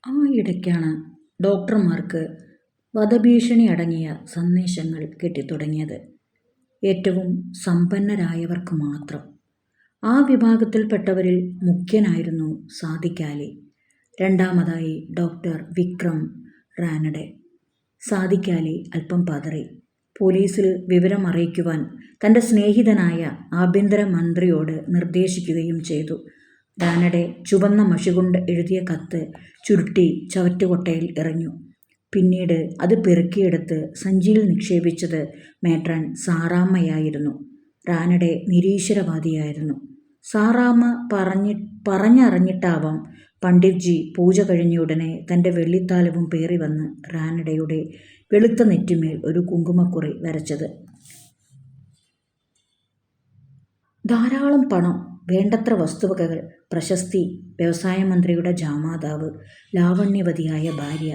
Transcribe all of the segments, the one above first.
ആ ഇടയ്ക്കാണ് ഡോക്ടർമാർക്ക് വധഭീഷണി അടങ്ങിയ സന്ദേശങ്ങൾ കിട്ടിത്തുടങ്ങിയത്. ഏറ്റവും സമ്പന്നരായവർക്ക് മാത്രം. ആ വിഭാഗത്തിൽപ്പെട്ടവരിൽ മുഖ്യനായിരുന്നു സാദിഖ് അലി. രണ്ടാമതായി ഡോക്ടർ വിക്രം റാനഡെ. സാദിഖ് അലി അല്പം പതറി. പോലീസിൽ വിവരം അറിയിക്കുവാൻ തൻ്റെ സ്നേഹിതനായ ആഭ്യന്തരമന്ത്രിയോട് നിർദ്ദേശിക്കുകയും ചെയ്തു. റാനഡെ ചുവന്ന മഷികൊണ്ട് എഴുതിയ കത്ത് ചുരുട്ടി ചവറ്റുകൊട്ടയിൽ എറിഞ്ഞു. പിന്നീട് അത് പെറുക്കിയെടുത്ത് സഞ്ചിയിൽ നിക്ഷേപിച്ചത് മേട്രൺ സാറാമ്മയായിരുന്നു. റാനഡെ നിരീശ്വരവാദിയായിരുന്നു. സാറാമ്മ പറഞ്ഞറിഞ്ഞിട്ടാവാം പണ്ഡിറ്റ്ജി പൂജ കഴിഞ്ഞയുടനെ തൻ്റെ വെള്ളിത്താലവും പേറി വന്ന് റാനഡയുടെ വെളുത്ത നെറ്റിമേൽ ഒരു കുങ്കുമക്കുറി വരച്ചത്. ധാരാളം പണം, വേണ്ടത്ര വസ്തുവകകൾ, പ്രശസ്തി, വ്യവസായമന്ത്രിയുടെ ജാമാതാവ്, ലാവണ്യവതിയായ ഭാര്യ,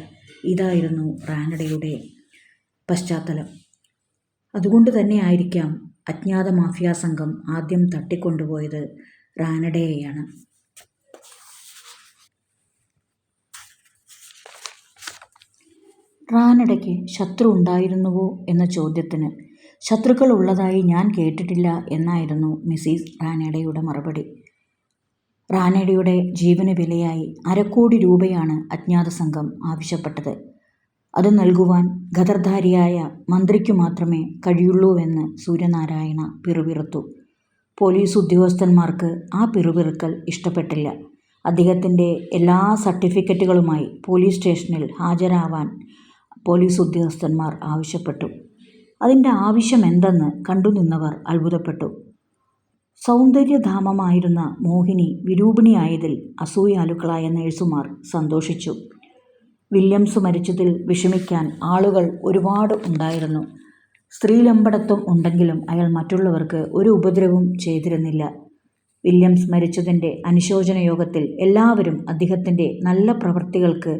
ഇതായിരുന്നു റാനഡയുടെ പശ്ചാത്തലം. അതുകൊണ്ട് തന്നെയായിരിക്കാം അജ്ഞാത മാഫിയ സംഘം ആദ്യം തട്ടിക്കൊണ്ടുപോയത് റാനഡയെയാണ്. റാനഡയ്ക്ക് ശത്രു ഉണ്ടായിരുന്നുവോ എന്ന ചോദ്യത്തിന് ശത്രുക്കൾ ഉള്ളതായി ഞാൻ കേട്ടിട്ടില്ല എന്നായിരുന്നു മിസ്സിസ് റാനഡയുടെ മറുപടി. റാനഡയുടെ ജീവന് വിലയായി 1/2 കോടി രൂപയാണ് അജ്ഞാത സംഘം ആവശ്യപ്പെട്ടത്. അത് നൽകുവാൻ ഖദർധാരിയായ മന്ത്രിക്കു മാത്രമേ കഴിയുള്ളൂവെന്ന് സൂര്യനാരായണ പിറുപിറുത്തു. പോലീസ് ഉദ്യോഗസ്ഥന്മാർക്ക് ആ പിറുപിറുക്കൽ ഇഷ്ടപ്പെട്ടില്ല. അദ്ദേഹത്തിൻ്റെ എല്ലാ സർട്ടിഫിക്കറ്റുകളുമായി പോലീസ് സ്റ്റേഷനിൽ ഹാജരാവാൻ പോലീസ് ഉദ്യോഗസ്ഥന്മാർ ആവശ്യപ്പെട്ടു. അതിൻ്റെ ആവശ്യമെന്തെന്ന് കണ്ടുനിന്നവർ അത്ഭുതപ്പെട്ടു. സൗന്ദര്യധാമമായിരുന്ന മോഹിനി വിരൂപിണിയായതിൽ അസൂയാലുക്കളായ നഴ്സുമാർ സന്തോഷിച്ചു. വില്യംസ് മരിച്ചതിൽ വിഷമിക്കാൻ ആളുകൾ ഒരുപാട് ഉണ്ടായിരുന്നു. സ്ത്രീലമ്പടത്വം ഉണ്ടെങ്കിലും അയാൾ മറ്റുള്ളവർക്ക് ഒരു ഉപദ്രവവും ചെയ്തിരുന്നില്ല. വില്യംസ് മരിച്ചതിൻ്റെ അനുശോചന യോഗത്തിൽ എല്ലാവരും അദ്ദേഹത്തിൻ്റെ നല്ല പ്രവൃത്തികൾക്ക്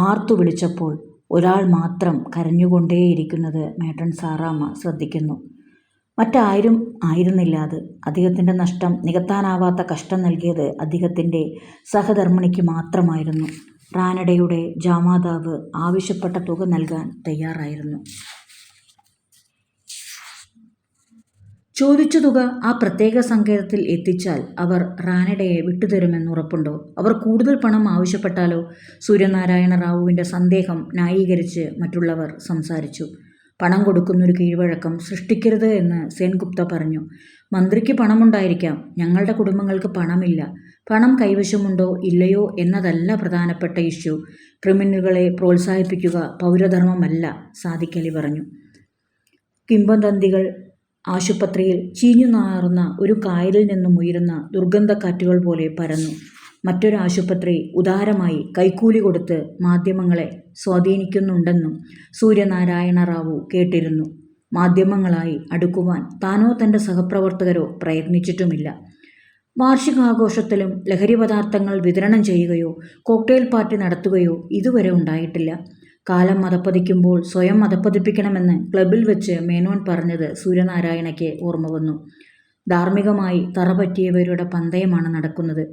ആർത്തു വിളിച്ചപ്പോൾ ഒരാൾ മാത്രം കരഞ്ഞുകൊണ്ടേയിരിക്കുന്നത് മേട്രൺ സാറാമ്മ ശ്രദ്ധിക്കുന്നു. മറ്റാരും ആയിരുന്നില്ല അത്. അദ്ദേഹത്തിൻ്റെ നഷ്ടം നികത്താനാവാത്ത കഷ്ടം നൽകിയത് അദ്ദേഹത്തിൻ്റെ സഹധർമ്മിണിക്ക് മാത്രമായിരുന്നു. റാനഡയുടെ ജാമാതാവ് ആവശ്യപ്പെട്ട തുക നൽകാൻ തയ്യാറായിരുന്നു. ചോദിച്ച തുക ആ പ്രത്യേക സങ്കേതത്തിൽ എത്തിച്ചാൽ അവർ റാനഡയെ വിട്ടുതരുമെന്ന് ഉറപ്പുണ്ടോ? അവർ കൂടുതൽ പണം ആവശ്യപ്പെട്ടാലോ? സൂര്യനാരായണ റാവുവിൻ്റെ സന്ദേഹം ന്യായീകരിച്ച് മറ്റുള്ളവർ സംസാരിച്ചു. പണം കൊടുക്കുന്നൊരു കീഴ്വഴക്കം സൃഷ്ടിക്കരുത് എന്ന് സെൻഗുപ്ത പറഞ്ഞു. മന്ത്രിക്ക് പണമുണ്ടായിരിക്കാം, ഞങ്ങളുടെ കുടുംബങ്ങൾക്ക് പണമില്ല. പണം കൈവശമുണ്ടോ ഇല്ലയോ എന്നതല്ല പ്രധാനപ്പെട്ട ഇഷ്യൂ. ക്രിമിനലുകളെ പ്രോത്സാഹിപ്പിക്കുക പൗരധർമ്മമല്ല, സാദിഖ് അലി പറഞ്ഞു. കിംവദന്തികൾ ആശുപത്രിയിൽ ചീഞ്ഞു നാറുന്ന ഒരു കായലിൽ നിന്നും ഉയരുന്ന ദുർഗന്ധക്കാറ്റുകൾ പോലെ പരന്നു. മറ്റൊരു ആശുപത്രി ഉദാരമായി കൈക്കൂലി കൊടുത്ത് മാധ്യമങ്ങളെ സ്വാധീനിക്കുന്നുണ്ടെന്നും സൂര്യനാരായണ റാവു കേട്ടിരുന്നു. മാധ്യമങ്ങളായി അടുക്കുവാൻ താനോ തൻ്റെ സഹപ്രവർത്തകരോ പ്രയത്നിച്ചിട്ടുമില്ല. വാർഷികാഘോഷത്തിലും ലഹരി പദാർത്ഥങ്ങൾ വിതരണം ചെയ്യുകയോ കോക്ടെയിൽ പാർട്ടി നടത്തുകയോ ഇതുവരെ ഉണ്ടായിട്ടില്ല. കാലം മതപ്പതിക്കുമ്പോൾ സ്വയം മതപ്പതിപ്പിക്കണമെന്ന് ക്ലബിൽ വെച്ച് മേനോൻ പറഞ്ഞത് സൂര്യനാരായണയ്ക്ക് ഓർമ്മ വന്നു. ധാർമ്മികമായി തറപറ്റിയവരുടെ പന്തയമാണ് നടക്കുന്നത്.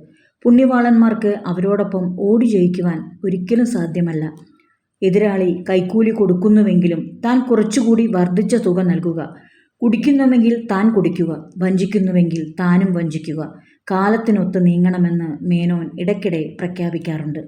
പുണ്യവാളന്മാർക്ക് അവരോടൊപ്പം ഓടി ജയിക്കുവാൻ ഒരിക്കലും സാധ്യമല്ല. എതിരാളി കൈക്കൂലി കൊടുക്കുന്നുവെങ്കിലും താൻ കുറച്ചുകൂടി വർദ്ധിച്ച തുക നൽകുക. കുടിക്കുന്നുവെങ്കിൽ താൻ കുടിക്കുക, വഞ്ചിക്കുന്നുവെങ്കിൽ താനും വഞ്ചിക്കുക. കാലത്തിനൊത്ത് നീങ്ങണമെന്ന് മേനോൻ ഇടയ്ക്കിടെ പ്രഖ്യാപിക്കാറുണ്ട്.